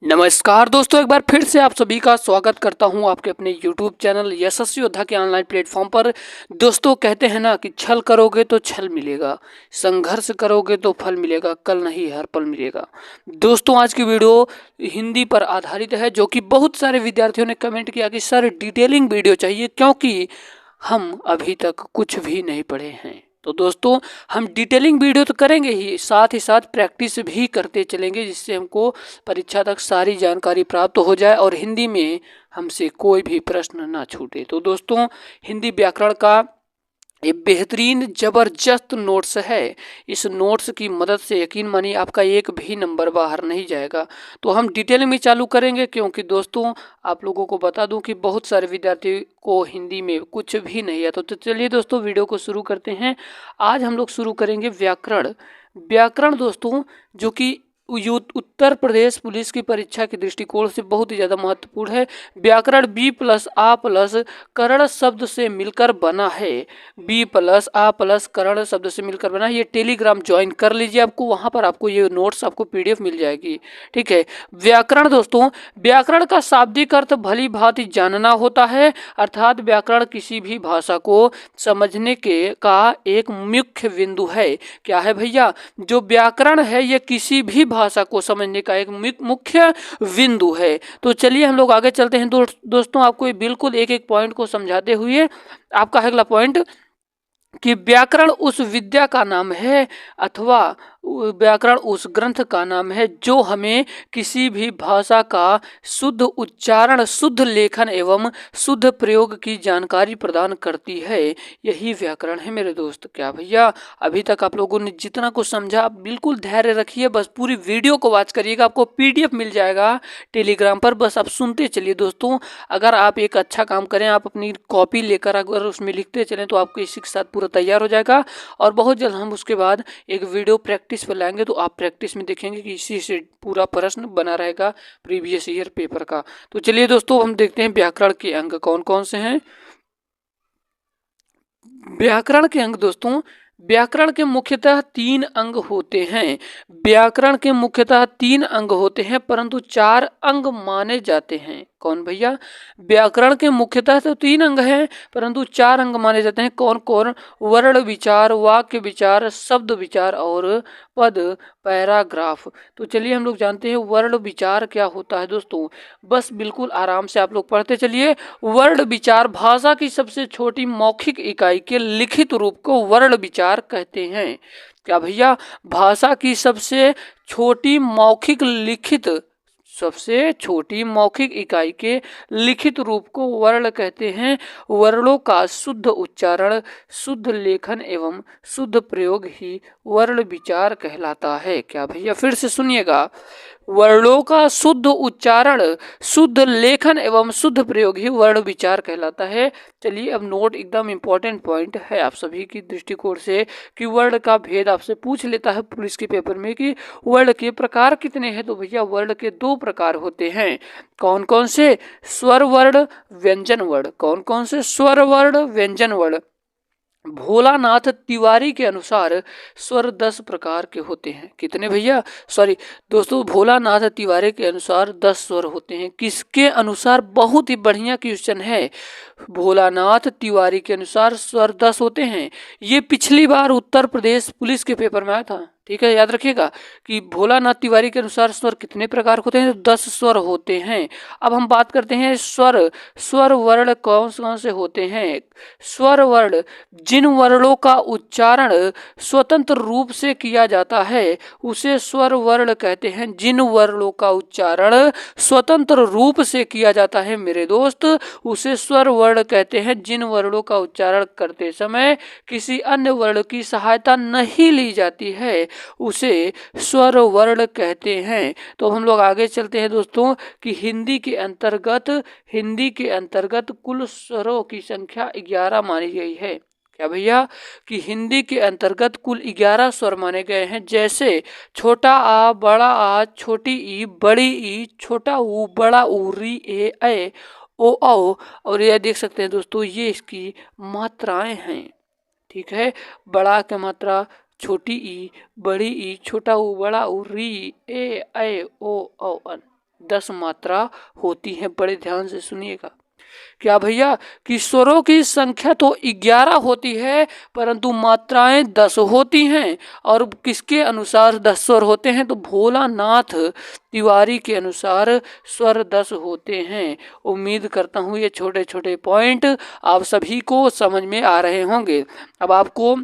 नमस्कार दोस्तों, एक बार फिर से आप सभी का स्वागत करता हूं आपके अपने YouTube चैनल यशस्वी योद्धा के ऑनलाइन प्लेटफॉर्म पर। दोस्तों, कहते हैं ना कि छल करोगे तो छल मिलेगा, संघर्ष करोगे तो फल मिलेगा, कल नहीं हर पल मिलेगा। दोस्तों, आज की वीडियो हिंदी पर आधारित है, जो कि बहुत सारे विद्यार्थियों ने कमेंट किया कि सर डिटेलिंग वीडियो चाहिए, क्योंकि हम अभी तक कुछ भी नहीं पढ़े हैं। तो दोस्तों, हम डिटेलिंग वीडियो तो करेंगे ही साथ प्रैक्टिस भी करते चलेंगे, जिससे हमको परीक्षा तक सारी जानकारी प्राप्त हो जाए और हिंदी में हमसे कोई भी प्रश्न ना छूटे। तो दोस्तों, हिंदी व्याकरण का ये बेहतरीन ज़बरदस्त नोट्स है। इस नोट्स की मदद से यकीन मानिए आपका एक भी नंबर बाहर नहीं जाएगा। तो हम डिटेल में चालू करेंगे, क्योंकि दोस्तों आप लोगों को बता दूं कि बहुत सारे विद्यार्थी को हिंदी में कुछ भी नहीं आता। तो चलिए दोस्तों, वीडियो को शुरू करते हैं। आज हम लोग शुरू करेंगे व्याकरण। व्याकरण दोस्तों, जो कि उत्तर प्रदेश पुलिस की परीक्षा के दृष्टिकोण से बहुत ही ज़्यादा महत्वपूर्ण है। व्याकरण बी प्लस आ प्लस करण शब्द से मिलकर बना है। बी प्लस आ प्लस करण शब्द से मिलकर बना है। ये टेलीग्राम ज्वाइन कर लीजिए, आपको वहाँ पर आपको ये नोट्स आपको PDF मिल जाएगी। ठीक है। व्याकरण दोस्तों, व्याकरण का शाब्दिक अर्थ भली भांति जानना होता है, अर्थात व्याकरण किसी भी भाषा को समझने के का एक मुख्य बिंदु है। क्या है भैया? जो व्याकरण है ये किसी भी भाषा को समझने का एक मुख्य बिंदु है। तो चलिए हम लोग आगे चलते हैं। दोस्तों, आपको ये बिल्कुल एक एक पॉइंट को समझाते हुए आपका अगला पॉइंट कि व्याकरण उस विद्या का नाम है अथवा व्याकरण उस ग्रंथ का नाम है जो हमें किसी भी भाषा का शुद्ध उच्चारण, शुद्ध लेखन एवं शुद्ध प्रयोग की जानकारी प्रदान करती है। यही व्याकरण है मेरे दोस्त। क्या भैया, अभी तक आप लोगों ने जितना कुछ समझा, आप बिल्कुल धैर्य रखिए, बस पूरी वीडियो को वॉच करिएगा। आपको PDF मिल जाएगा टेलीग्राम पर, बस आप सुनते चलिए। दोस्तों, अगर आप एक अच्छा काम करें, आप अपनी कॉपी लेकर अगर उसमें लिखते चलें तो आपको इसी के साथ पूरा तैयार हो जाएगा। और बहुत जल्द हम उसके बाद एक वीडियो प्रैक्टिस पर लाएंगे, तो आप प्रैक्टिस में देखेंगे कि इसी से पूरा प्रश्न बना रहेगा प्रीवियस ईयर पेपर का। तो चलिए दोस्तों, हम देखते हैं व्याकरण के अंग कौन कौन से हैं। व्याकरण के अंग दोस्तों, व्याकरण के मुख्यतः 3 अंग होते हैं। व्याकरण के मुख्यतः 3 अंग होते हैं, परंतु 4 अंग माने जाते हैं। कौन भैया? व्याकरण के मुख्यतः तो 3 अंग हैं, परंतु 4 अंग माने जाते हैं। कौन कौन? वर्ण विचार, वाक्य विचार, शब्द विचार और पद पैराग्राफ। तो चलिए हम लोग जानते हैं वर्ण विचार क्या होता है। दोस्तों, बस बिल्कुल आराम से आप लोग पढ़ते चलिए। वर्ण विचार भाषा की सबसे छोटी मौखिक इकाई के लिखित रूप को वर्ण विचार कहते हैं। क्या भैया? भाषा की सबसे छोटी मौखिक इकाई के लिखित रूप को वर्ण कहते हैं। वर्णों का शुद्ध उच्चारण, शुद्ध लेखन एवं शुद्ध प्रयोग ही वर्ण विचार कहलाता है। क्या भैया? फिर से सुनिएगा। वर्णों का शुद्ध उच्चारण, शुद्ध लेखन एवं शुद्ध प्रयोग ही वर्ण विचार कहलाता है। चलिए, अब नोट एकदम इंपॉर्टेंट पॉइंट है आप सभी की दृष्टिकोण से कि वर्ण का भेद आपसे पूछ लेता है पुलिस के पेपर में कि वर्ण के प्रकार कितने हैं। तो भैया, वर्ण के 2 प्रकार होते हैं। कौन कौन से? स्वर वर्ण, व्यंजन वर्ण। कौन कौन से? स्वर वर्ण, व्यंजन वर्ण। भोलानाथ तिवारी के अनुसार स्वर 10 प्रकार के होते हैं। कितने भैया? सॉरी दोस्तों, भोलानाथ तिवारी के अनुसार 10 स्वर होते हैं। किसके अनुसार? बहुत ही बढ़िया क्वेश्चन है। भोलानाथ तिवारी के अनुसार स्वर 10 होते हैं। ये पिछली बार उत्तर प्रदेश पुलिस के पेपर में आया था। ठीक है, याद रखिएगा कि भोलानाथ तिवारी के अनुसार स्वर कितने प्रकार होते हैं? 10 स्वर होते हैं। अब हम बात करते हैं स्वर वर्ण कौन कौन से होते हैं। स्वर वर्ण जिन वर्णों का उच्चारण स्वतंत्र रूप से किया जाता है उसे स्वर वर्ण कहते हैं। जिन वर्णों का उच्चारण स्वतंत्र रूप से किया जाता है मेरे दोस्त, उसे स्वर वर्ण कहते हैं। जिन वर्णों का उच्चारण करते समय किसी अन्य वर्ण की सहायता नहीं ली जाती है उसे स्वर वर्ण कहते हैं। तो हम लोग आगे चलते हैं दोस्तों कि हिंदी के अंतर्गत कुल स्वरों की संख्या 11 मानी गई है। क्या भैया? कि हिंदी के अंतर्गत कुल 11 स्वर माने गए हैं। जैसे छोटा आ, बड़ा आ, छोटी ई, बड़ी ई, छोटा ऊ, बड़ा ऊ, री, ए, ओ, औ। और यह देख सकते हैं दोस्तों, ये इसकी मात्राएं हैं। ठीक है, बड़ा की मात्रा छोटी ई, बड़ी ई, छोटा ऊ, बड़ा ऊ, री, ए, ओ, औ, अन। 10 मात्रा होती है। बड़े ध्यान से सुनिएगा। क्या भैया कि स्वरों की संख्या तो 11 होती है परंतु मात्राएं 10 होती हैं। और किसके अनुसार 10 स्वर होते हैं? तो भोलानाथ तिवारी के अनुसार स्वर 10 होते हैं। उम्मीद करता हूँ ये छोटे छोटे पॉइंट आप सभी को समझ में आ रहे होंगे। अब आपको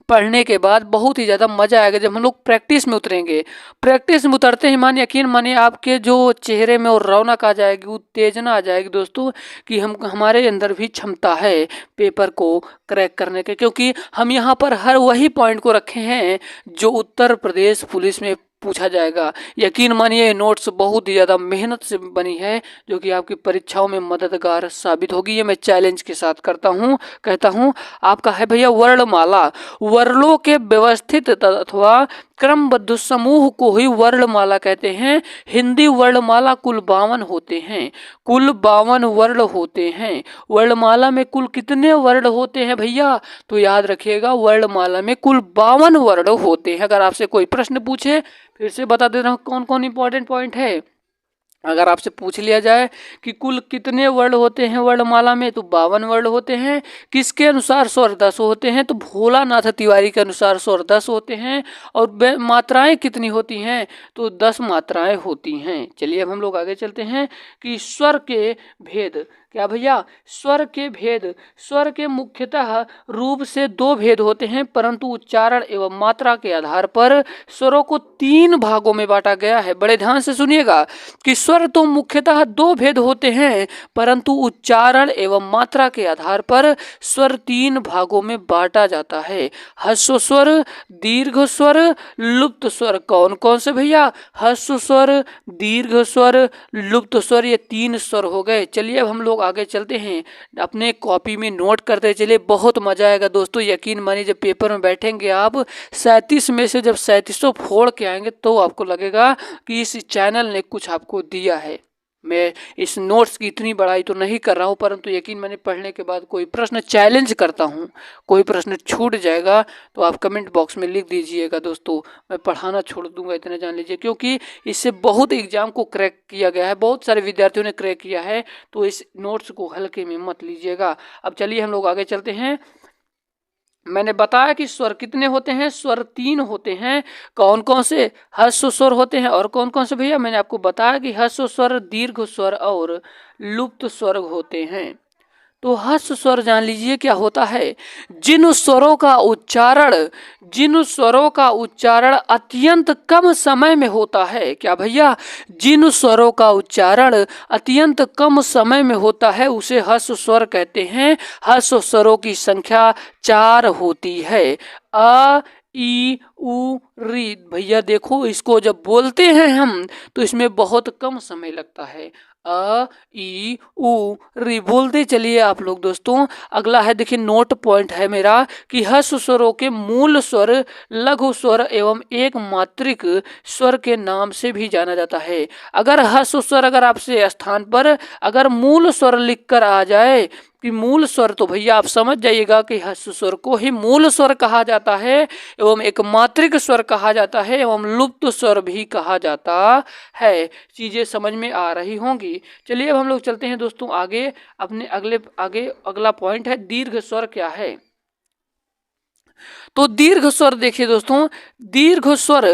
पढ़ने के बाद बहुत ही ज़्यादा मज़ा आएगा जब हम लोग प्रैक्टिस में उतरेंगे। प्रैक्टिस में उतरते ही मान यकीन मानिए आपके जो चेहरे में और रौनक आ जाएगी, उत्तेजना आ जाएगी दोस्तों, कि हमारे अंदर भी क्षमता है पेपर को क्रैक करने के। क्योंकि हम यहाँ पर हर वही पॉइंट को रखे हैं जो उत्तर प्रदेश पुलिस में पूछा जाएगा। यकीन मानिए नोट्स बहुत ही ज़्यादा मेहनत से बनी है जो कि आपकी परीक्षाओं में मददगार साबित होगी। ये मैं चैलेंज के साथ कहता हूँ। आपका है भैया वर्णमाला। वर्णों के व्यवस्थित अथवा क्रमबद्ध समूह को ही वर्णमाला कहते हैं। हिंदी वर्णमाला कुल 52 होते हैं। कुल 52 वर्ण होते हैं। वर्णमाला में कुल कितने वर्ण होते हैं भैया? तो याद रखिएगा वर्णमाला में कुल 52 वर्ण होते हैं। अगर आपसे कोई प्रश्न पूछे, फिर से बता दे रहा हूँ कौन कौन इंपॉर्टेंट पॉइंट है। अगर आपसे पूछ लिया जाए कि कुल कितने वर्ण होते हैं वर्णमाला में, तो 52 वर्ण होते हैं। किसके अनुसार स्वर 10 होते हैं? तो भोलानाथ तिवारी के अनुसार स्वर 10 होते हैं। और मात्राएं कितनी होती हैं? तो 10 मात्राएं होती हैं। चलिए अब हम लोग आगे चलते हैं कि स्वर के भेद। क्या भैया? स्वर के भेद। स्वर के मुख्यतः रूप से 2 भेद होते हैं परंतु उच्चारण एवं मात्रा के आधार पर स्वरों को 3 भागों में बांटा गया है। बड़े ध्यान से सुनिएगा कि स्वर तो मुख्यतः 2 भेद होते हैं परंतु उच्चारण एवं मात्रा के आधार पर स्वर 3 भागों में बांटा जाता है। ह्रस्व स्वर, दीर्घ स्वर, लुप्त स्वर। कौन कौन से भैया? ह्रस्व स्वर, दीर्घ स्वर, लुप्त स्वर, ये 3 स्वर हो गए। चलिए अब हम लोग आगे चलते हैं। अपने कॉपी में नोट करते चलिए, बहुत मजा आएगा दोस्तों। यकीन मानिए जब पेपर में बैठेंगे आप 37 में से जब 3700 फोड़ के आएंगे तो आपको लगेगा कि इस चैनल ने कुछ आपको दिया है। मैं इस नोट्स की इतनी बड़ाई तो नहीं कर रहा हूँ परंतु यकीन मैंने पढ़ने के बाद कोई प्रश्न चैलेंज करता हूँ, कोई प्रश्न छूट जाएगा तो आप कमेंट बॉक्स में लिख दीजिएगा दोस्तों। मैं पढ़ाना छोड़ दूंगा, इतना जान लीजिए। क्योंकि इससे बहुत एग्जाम को क्रैक किया गया है, बहुत सारे विद्यार्थियों ने क्रैक किया है, तो इस नोट्स को हल्के में मत लीजिएगा। अब चलिए हम लोग आगे चलते हैं। मैंने बताया कि स्वर कितने होते हैं? स्वर 3 होते हैं। कौन कौन से? ह्रस्व स्वर होते हैं। और कौन कौन से भैया? मैंने आपको बताया कि ह्रस्व स्वर, दीर्घ स्वर और लुप्त स्वर होते हैं। तो ह्रस्व स्वर जान लीजिए क्या होता है। जिन स्वरों का उच्चारण अत्यंत कम समय में होता है। क्या भैया? जिन स्वरों का उच्चारण अत्यंत कम समय में होता है उसे ह्रस्व स्वर कहते हैं। ह्रस्व स्वरों की संख्या 4 होती है। अ, ई, उ, री। भैया देखो, इसको जब बोलते हैं हम तो इसमें बहुत कम समय लगता है। अ, ई, उ, री बोलते चलिए आप लोग दोस्तों। अगला है, देखिए नोट पॉइंट है मेरा कि ह्रस्व स्वरों के मूल स्वर, लघु स्वर एवं एक मात्रिक स्वर के नाम से भी जाना जाता है। अगर ह्रस्व स्वर अगर आपसे स्थान पर अगर मूल स्वर लिख कर आ जाए कि मूल स्वर, तो भैया आप समझ जाइएगा कि ह्रस्व स्वर को ही मूल स्वर कहा जाता है एवं एक मात्रिक स्वर कहा जाता है एवं लुप्त स्वर भी कहा जाता है। चीजें समझ में आ रही होंगी। चलिए अब हम लोग चलते हैं दोस्तों आगे। अपने अगला पॉइंट है दीर्घ स्वर क्या है। तो दीर्घ स्वर देखिए दोस्तों, दीर्घ स्वर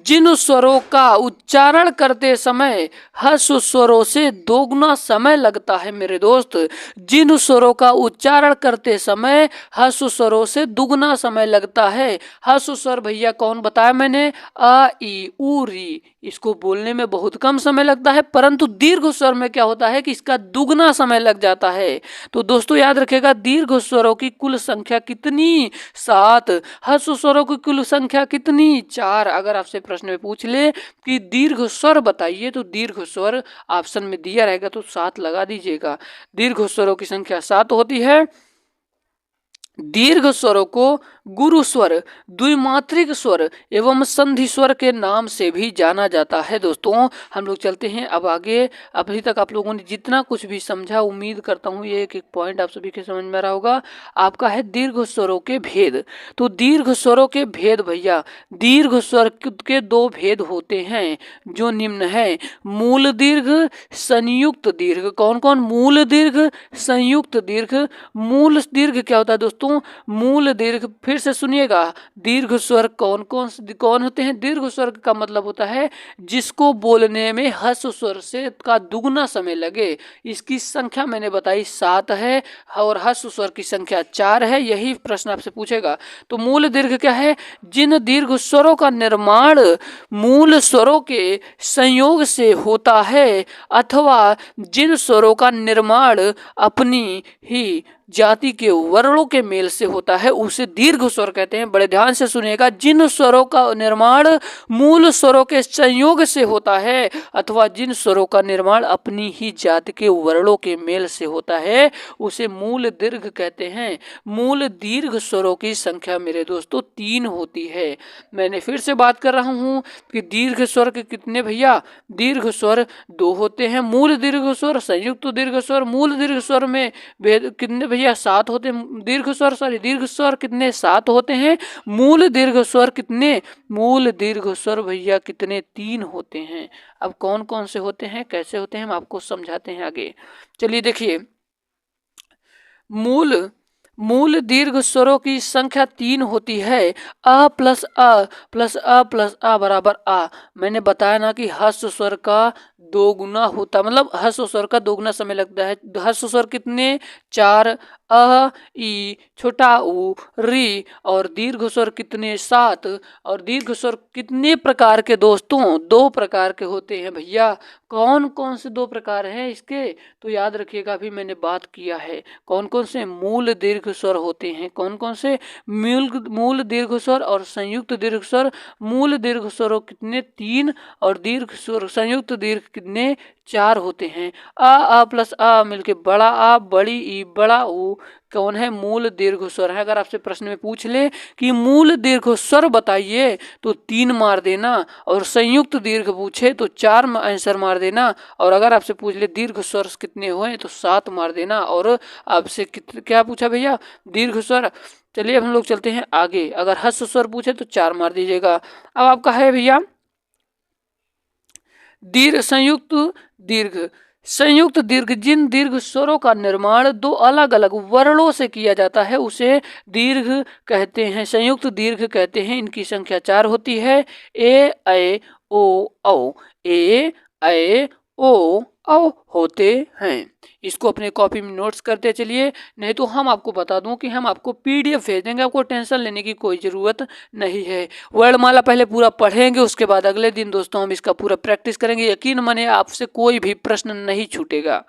जिन स्वरों का उच्चारण करते समय ह्रस्व स्वरों से दोगुना समय लगता है मेरे दोस्त। जिन स्वरों का उच्चारण करते समय ह्रस्व स्वरों से दुगना समय लगता है। ह्रस्व स्वर भैया कौन बताया मैंने? अ, ई, उ, री। इसको बोलने में बहुत कम समय लगता है परंतु दीर्घ स्वर में क्या होता है कि इसका दुगना समय लग जाता है। तो दोस्तों याद रखेगा दीर्घ स्वरों की कुल संख्या कितनी? 7। ह्रस्व स्वरों की कुल संख्या कितनी? 4। अगर आपसे प्रश्न में पूछ ले कि दीर्घ स्वर बताइए तो दीर्घ स्वर ऑप्शन में दिया रहेगा तो 7 लगा दीजिएगा। दीर्घ स्वरों की संख्या 7 होती है। दीर्घ स्वरों को गुरु स्वर, द्विमात्रिक स्वर एवं संधि स्वर के नाम से भी जाना जाता है। दोस्तों हम लोग चलते हैं अब आगे। अभी तक आप लोगों ने जितना कुछ भी समझा, उम्मीद करता हूँ ये एक एक पॉइंट आप सभी के समझ में आ रहा होगा। आपका है दीर्घ स्वरों के भेद। तो दीर्घ स्वरों के भेद भैया, दीर्घ स्वर के दो भेद होते हैं जो निम्न है। मूल दीर्घ, संयुक्त दीर्घ। कौन कौन? मूल दीर्घ, संयुक्त दीर्घ। मूल दीर्घ क्या होता है दोस्तों? मूल दीर्घ, फिर से सुनिएगा, दीर्घ स्वर कौन कौन होते हैं? दीर्घ स्वर का मतलब होता है जिसको बोलने में ह्रस्व स्वर से का दुगना समय लगे। इसकी संख्या मैंने बताई 7 है और ह्रस्व स्वर की संख्या 4 है। यही प्रश्न आपसे पूछेगा। तो मूल दीर्घ क्या है? जिन दीर्घ स्वरों का निर्माण मूल स्वरों के संयोग से होता है अथवा जिन स्वरों का निर्माण अपनी ही जाति के वर्णों के मेल से होता है उसे दीर्घ स्वर कहते हैं। बड़े ध्यान से सुनिएगा, जिन स्वरों का निर्माण मूल स्वरों के संयोग से होता है अथवा जिन स्वरों का निर्माण अपनी ही जाति के वर्णों के मेल से होता है उसे मूल दीर्घ कहते हैं। मूल दीर्घ स्वरों की संख्या मेरे दोस्तों 3 होती है। मैंने फिर से बात कर रहा हूं कि दीर्घ स्वर के कितने भैया? दीर्घ स्वर 2 होते हैं। मूल दीर्घ स्वर, संयुक्त दीर्घ स्वर। मूल दीर्घ स्वर में भेद कितने भैया? 7 होते हैं। दीर्घ स्वर कितने? 7 होते हैं। मूल दीर्घ स्वर कितने? मूल दीर्घ स्वर भैया कितने? 3 होते हैं। अब कौन कौन से होते हैं, कैसे होते हैं, हम आपको समझाते हैं आगे। चलिए देखिए, मूल दीर्घ स्वरों की संख्या 3 होती है। अ प्लस अ प्लस अ प्लस अ बराबर आ। मैंने बताया ना कि ह्रस्व स्वर का 2 गुना होता, मतलब ह्रस्व स्वर का 2 गुना समय लगता है। ह्रस्व स्वर कितने? 4। अ, ई, छोटा ऊ, री। और दीर्घ स्वर कितने? 7। और दीर्घ स्वर कितने प्रकार के दोस्तों? 2 प्रकार के होते हैं भैया। कौन कौन से 2 प्रकार हैं इसके? तो याद रखिएगा, अभी मैंने बात किया है। कौन कौन से? मूल दीर्घ स्वर होते हैं। कौन कौन से? मूल दीर्घ स्वर और संयुक्त दीर्घ स्वर। मूल दीर्घ स्वरों कितने? 3। और दीर्घ स्वर संयुक्त दीर्घ कितने? 4 होते हैं। आ प्लस आ मिलके बड़ा आ, बड़ी ई, बड़ा ऊ कौन है? मूल दीर्घ स्वर है। अगर आपसे प्रश्न में पूछ ले कि मूल दीर्घ स्वर बताइए तो 3 मार देना, और संयुक्त दीर्घ पूछे तो 4 आंसर मार देना, और अगर आपसे पूछ ले दीर्घ स्वर कितने हुए तो 7 मार देना। और आपसे क्या पूछा भैया? दीर्घ स्वर। चलिए अब हम लोग चलते हैं आगे। अगर ह्रस्व स्वर पूछे तो 4 मार दीजिएगा। अब आपका है भैया संयुक्त दीर्घ। संयुक्त दीर्घ, जिन दीर्घ स्वरों का निर्माण 2 अलग अलग वर्णों से किया जाता है उसे दीर्घ कहते हैं, संयुक्त दीर्घ कहते हैं। इनकी संख्या 4 होती है। ए, ऐ, ओ, औ। ए, ऐ, ओ, औ होते हैं। इसको अपने कॉपी में नोट्स करते चलिए, नहीं तो हम आपको बता दूं कि हम आपको पीडीएफ भेज देंगे। आपको टेंशन लेने की कोई ज़रूरत नहीं है। वर्णमाला पहले पूरा पढ़ेंगे, उसके बाद अगले दिन दोस्तों हम इसका पूरा प्रैक्टिस करेंगे। यकीन माने आपसे कोई भी प्रश्न नहीं छूटेगा।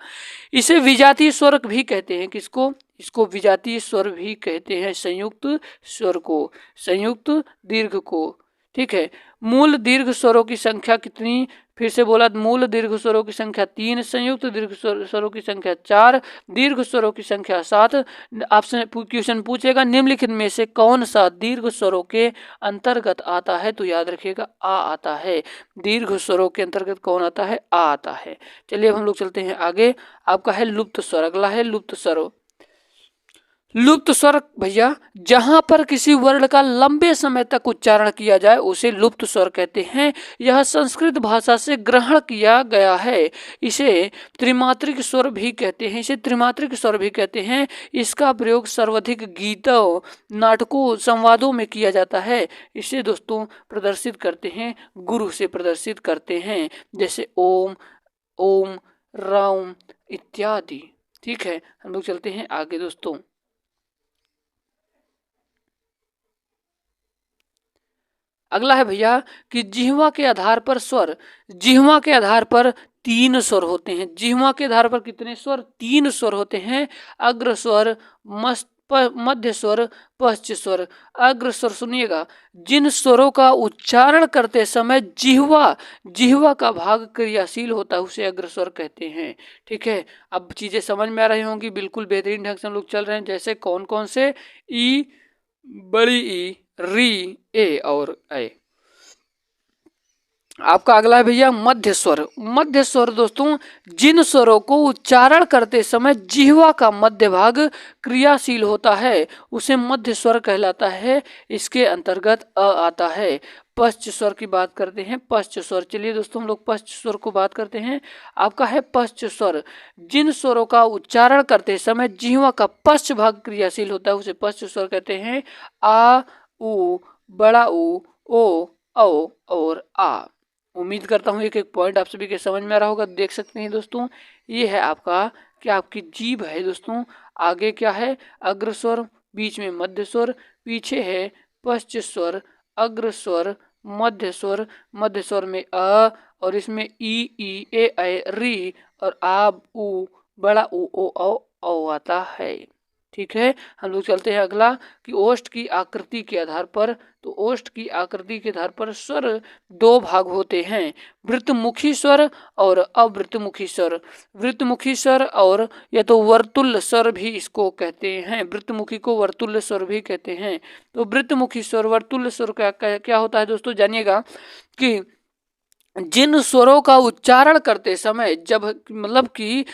इसे विजातीय स्वर भी कहते हैं। किसको? इसको विजातीय स्वर भी कहते हैं, संयुक्त स्वर को, संयुक्त दीर्घ को। ठीक है। मूल दीर्घ स्वरों की संख्या कितनी? फिर से बोला, मूल दीर्घ स्वरों की संख्या 3, संयुक्त दीर्घ स्वरों की संख्या 4, दीर्घ स्वरों की संख्या 7। आपसे क्वेश्चन पूछेगा निम्नलिखित में से कौन सा दीर्घ स्वरों के अंतर्गत आता है? तो याद रखिएगा आ आता है। दीर्घ स्वरों के अंतर्गत कौन आता है? आ आता है। चलिए अब हम लोग चलते हैं आगे। आपका है लुप्त स्वर। अगला है लुप्त स्वर। लुप्त स्वर भैया, जहां पर किसी वर्ण का लंबे समय तक उच्चारण किया जाए उसे लुप्त स्वर कहते हैं। यह संस्कृत भाषा से ग्रहण किया गया है। इसे त्रिमात्रिक स्वर भी कहते हैं। इसे त्रिमात्रिक स्वर भी कहते हैं। इसका प्रयोग सर्वाधिक गीतों, नाटकों, संवादों में किया जाता है। इसे दोस्तों प्रदर्शित करते हैं, गुरु से प्रदर्शित करते हैं, जैसे ओम, ओम, राम इत्यादि। ठीक है, हम लोग चलते हैं आगे दोस्तों। अगला है भैया कि जिह्वा के आधार पर स्वर। जिह्वा के आधार पर 3 स्वर होते हैं। जिह्वा के आधार पर कितने स्वर? 3 स्वर होते हैं। अग्र स्वर, मस्त मध्य स्वर, पश्च स्वर। अग्र स्वर सुनिएगा, जिन स्वरों का उच्चारण करते समय जिह्वा का भाग क्रियाशील होता है उसे अग्र स्वर कहते हैं। ठीक है, अब चीजें समझ में आ रही होंगी, बिल्कुल बेहतरीन ढंग से हम लोग चल रहे हैं। जैसे कौन कौन से, ई, बड़ी ई, री, ए और ए। आपका अगला है भैया मध्य स्वर। मध्य स्वर दोस्तों, जिन स्वरों को उच्चारण करते समय जिह्वा का मध्य भाग क्रियाशील होता है उसे मध्य स्वर कहलाता है। इसके अंतर्गत अ आता है। पश्च स्वर की बात करते हैं, पश्च स्वर। चलिए दोस्तों हम लोग पश्च स्वर को बात करते हैं। आपका है पश्च स्वर, जिन स्वरों का उच्चारण करते समय जिह्वा का पश्च भाग क्रियाशील होता है उसे पश्च स्वर कहते हैं। आ, उ, बड़ा उ, ओ, औ और आ। उम्मीद करता हूँ एक एक पॉइंट आप सभी के समझ में आ रहा होगा। देख सकते हैं दोस्तों, ये है आपका क्या, आपकी जीभ है दोस्तों। आगे क्या है, अग्र स्वर, बीच में मध्य स्वर, पीछे है पश्च स्वर, अग्र स्वर, मध्य स्वर। मध्य स्वर में अ और इसमें ई ए री और आ उ, बड़ा उ, ओ औ आता है। ठीक है, हम लोग चलते हैं अगला कि ओष्ठ की आकृति के आधार पर। तो ओष्ठ की आकृति के आधार पर स्वर दो भाग होते हैं, वृत्तमुखी स्वर और अवृत्तमुखी स्वर। वृत्तमुखी स्वर और या तो वर्तुल स्वर भी इसको कहते हैं, वृत्तमुखी को वर्तुल स्वर भी कहते हैं। तो वृत्तमुखी स्वर, वर्तुल स्वर क्या होता है दोस्तों, जानिएगा कि जिन स्वरों का उच्चारण करते समय, जब मतलब कि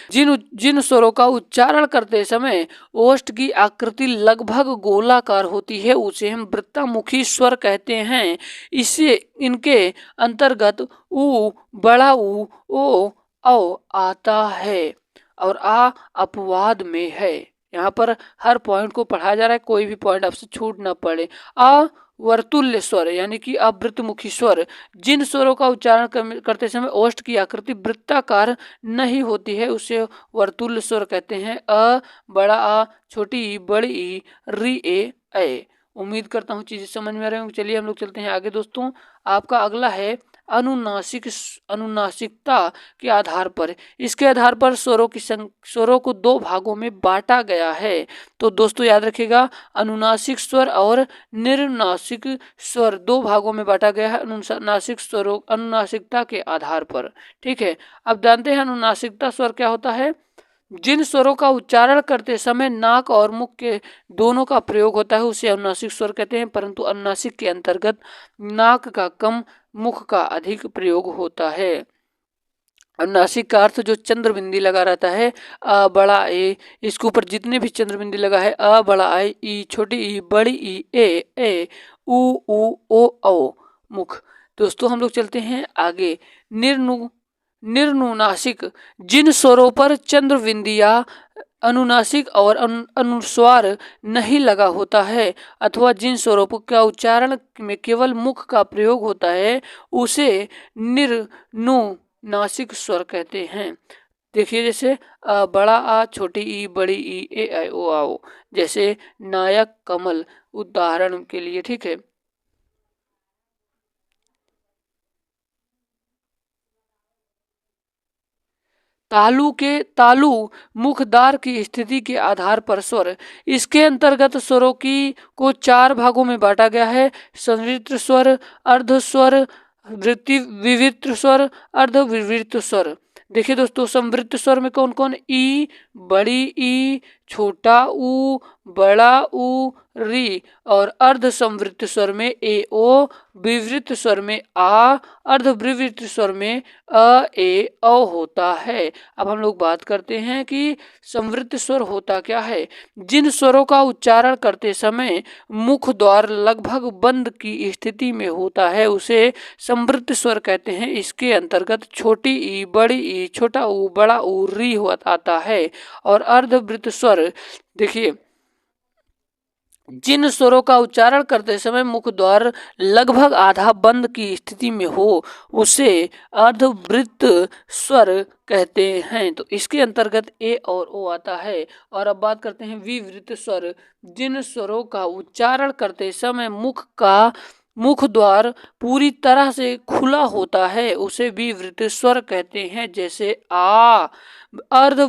जिन स्वरों का उच्चारण करते समय ओष्ठ की आकृति लगभग गोलाकार होती है उसे हम वृत्तमुखी स्वर कहते हैं। इससे इनके अंतर्गत उ, बड़ा उ, ओ, औ आता है और आ अपवाद में है। यहाँ पर हर पॉइंट को पढ़ाया जा रहा है, कोई भी पॉइंट आपसे छूट ना पड़े। आ वर्तुल्य स्वर यानी कि अवृत्तमुखी स्वर, जिन स्वरों का उच्चारण करते समय ओष्ठ की आकृति वृत्ताकार नहीं होती है उसे वर्तुल्य स्वर कहते हैं। अ, बड़ा आ, छोटी ई, बड़ी ई, री, ए। उम्मीद करता हूँ चीजें समझ में आ रही होंगी। चलिए हम लोग चलते हैं आगे दोस्तों। आपका अगला है अनुनासिकता के आधार पर। इसके आधार पर स्वरों को दो भागों में बांटा गया है। तो दोस्तों याद रखिएगा, अनुनासिक स्वर और निर्नासिक स्वर दो भागों में बांटा गया है अनुनासिक स्वरों अनुनासिकता के आधार पर। ठीक है, अब जानते हैं अनुनासिकता स्वर क्या होता है। जिन स्वरों का उच्चारण करते समय नाक और मुख के दोनों का प्रयोग होता है उसे अनुनासिक स्वर कहते हैं, परंतु अनुनासिक के अंतर्गत नाक का कम, मुख का अधिक प्रयोग होता है। अनुनासिक का अर्थ जो चंद्र बिंदी लगा रहता है, अ, बड़ा ए, इसके ऊपर जितने भी चंद्र बिंदी लगा है, अ, बड़ा आई, ई, छोटी ई, बड़ी ई, ए, उ, ओ, औ, मुख। दोस्तों हम लोग चलते हैं आगे। निर्नुनासिक, जिन स्वरों पर चंद्र बिंदिया अनुनासिक और अनुस्वार नहीं लगा होता है अथवा जिन स्वरों का उच्चारण में केवल मुख का प्रयोग होता है उसे निर्नुनासिक स्वर कहते हैं। देखिए जैसे बड़ा आ, छोटी ई, बड़ी ई, ए आई ओ आओ, जैसे नायक, कमल उदाहरण के लिए। ठीक है, तालु मुखद्वार की स्थिति के आधार पर स्वर। इसके अंतर्गत स्वरों की को चार भागों में बांटा गया है, संवृत्त स्वर, अर्ध स्वर, विवृत्त स्वर, अर्ध विवृत्त स्वर। देखिए दोस्तों, संवृत्त स्वर में कौन कौन, ई, बड़ी ई, छोटा ऊ, बड़ा ऊ, री, और अर्ध संवृत्त स्वर में ए ओ, विवृत्त स्वर में आ, अर्ध विवृत्त स्वर में अ, ए, औ होता है। अब हम लोग बात करते हैं कि संवृत्त स्वर होता क्या है। जिन स्वरों का उच्चारण करते समय मुख द्वार लगभग बंद की स्थिति में होता है उसे संवृत्त स्वर कहते हैं। इसके अंतर्गत छोटी ई, बड़ी ई, छोटा ऊ, बड़ा ऊ, री आता है। और अर्धवृत्त स्वर, देखिए जिन स्वरों का उच्चारण करते समय मुख द्वार लगभग आधा बंद की स्थिति में हो उसे अर्धवृत्त स्वर कहते हैं। तो इसके अंतर्गत ए और ओ आता है। और अब बात करते हैं विवृत्त स्वर। जिन स्वरों का उच्चारण करते समय मुख का मुख द्वार पूरी तरह से खुला होता है उसे विवृत स्वर कहते हैं, जैसे आ। अर्ध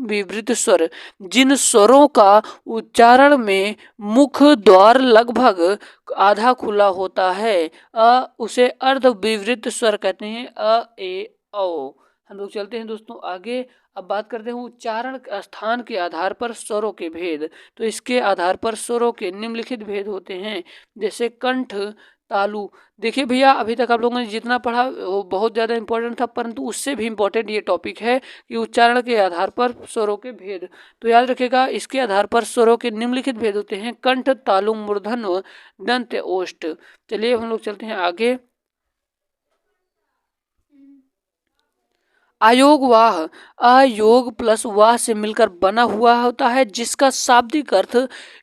विवृत स्वर, जिन स्वरों का उच्चारण में मुख द्वार लगभग आधा खुला होता है, उसे अर्ध विवृत स्वर कहते हैं, अ ए औ। हम लोग चलते हैं दोस्तों आगे। अब बात करते हैं उच्चारण स्थान के आधार पर स्वरों के भेद। तो इसके आधार पर स्वरों के निम्नलिखित भेद होते हैं, जैसे कंठ, तालु। देखिए भैया, अभी तक आप लोगों ने जितना पढ़ा वो बहुत ज़्यादा इंपॉर्टेंट था, परंतु उससे भी इम्पोर्टेंट ये टॉपिक है कि उच्चारण के आधार पर स्वरों के भेद। तो याद रखिएगा, इसके आधार पर स्वरों के निम्नलिखित भेद होते हैं, कंठ, तालु, मूर्धन्य, दंत, ओष्ठ। चलिए हम लोग चलते हैं आगे। आयोग वाह, अयोग प्लस वाह से मिलकर बना हुआ होता है, जिसका शाब्दिक अर्थ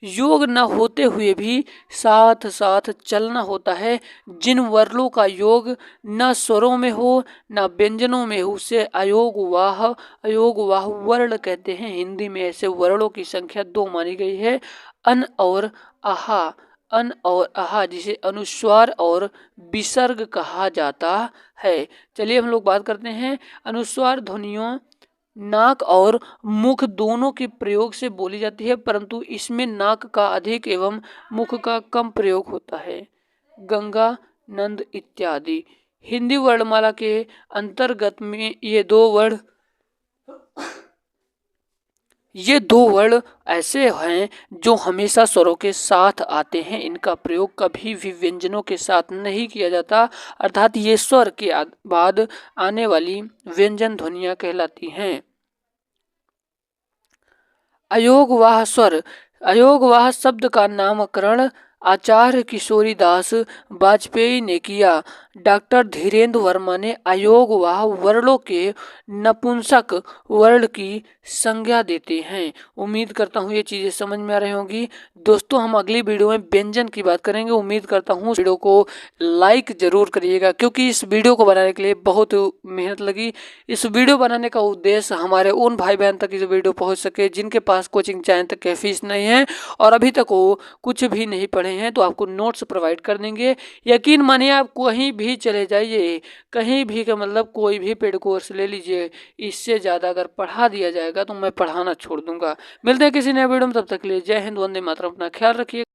योग न होते हुए भी साथ साथ चलना होता है। जिन वर्णों का योग न स्वरों में हो न व्यंजनों में हो उसे अयोग वाह वर्ण कहते हैं। हिंदी में ऐसे वर्णों की संख्या 2 मानी गई है, अन और आहा। अन और आहा जिसे अनुस्वार और विसर्ग कहा जाता है। चलिए हम लोग बात करते हैं अनुस्वार ध्वनियों नाक और मुख दोनों के प्रयोग से बोली जाती है, परंतु इसमें नाक का अधिक एवं मुख का कम प्रयोग होता है। गंगा, नंद इत्यादि। हिंदी वर्णमाला के अंतर्गत में ये दो वर्ण ऐसे हैं जो हमेशा स्वरों के साथ आते हैं। इनका प्रयोग कभी भी व्यंजनों के साथ नहीं किया जाता, अर्थात ये स्वर के बाद आने वाली व्यंजन ध्वनियां कहलाती हैं। अयोगवाह स्वर। अयोगवाह शब्द का नामकरण आचार्य किशोरी दास वाजपेयी ने किया। डॉक्टर धीरेन्द्र वर्मा ने अयोगवाह वर्णों के नपुंसक वर्ण की संज्ञा देते हैं। उम्मीद करता हूँ ये चीज़ें समझ में आ रही होंगी। दोस्तों हम अगली वीडियो में व्यंजन की बात करेंगे। उम्मीद करता हूँ वीडियो को लाइक ज़रूर करिएगा, क्योंकि इस वीडियो को बनाने के लिए बहुत मेहनत लगी। इस वीडियो बनाने का उद्देश्य हमारे उन भाई बहन तक इस वीडियो पहुँच सके जिनके पास कोचिंग चैनल तक के फीस नहीं है और अभी तक वो कुछ भी नहीं पढ़े हैं, तो आपको नोट्स प्रोवाइड कर देंगे। यकीन मानिए, आप कहीं भी चले जाइए, कहीं भी का मतलब कोई भी पेड कोर्स ले लीजिए, इससे ज़्यादा अगर पढ़ा दिया जाएगा तो मैं पढ़ाना छोड़ दूंगा। मिलते हैं किसी नए वीडियो में, तब तक के लिए जय हिंद, वंदे मातरम। अपना ख्याल रखिए।